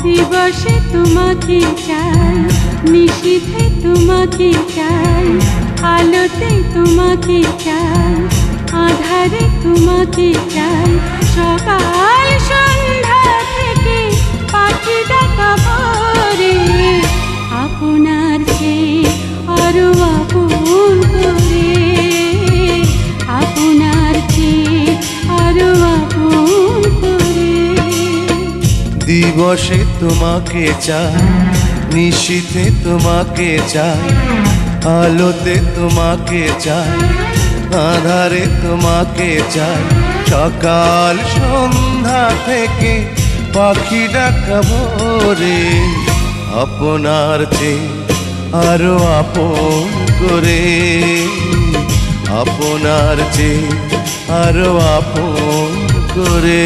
দিবসে তোমাকে চাই, নিশীথে তোমাকে চাই, আলোতে তোমাকে চাই, আধারে তোমাকে চাই। সকাল সন্ধ্যা থেকে পাখি ডাকা ভোরে, আপনার চেয়ে আরো আপন করে, আপনার চেয়ে আরো আপন করে। দিবসে তোমাকে চাই, নিশীথে তোমাকে চাই, আলোতে তোমাকে চাই, আধারে তোমাকে চাই। সকাল সন্ধ্যা থেকে পাখি ডাকা ভোরে, আপনার চেয়ে আরো আপন করে, আপনার চেয়ে আরো আপন করে।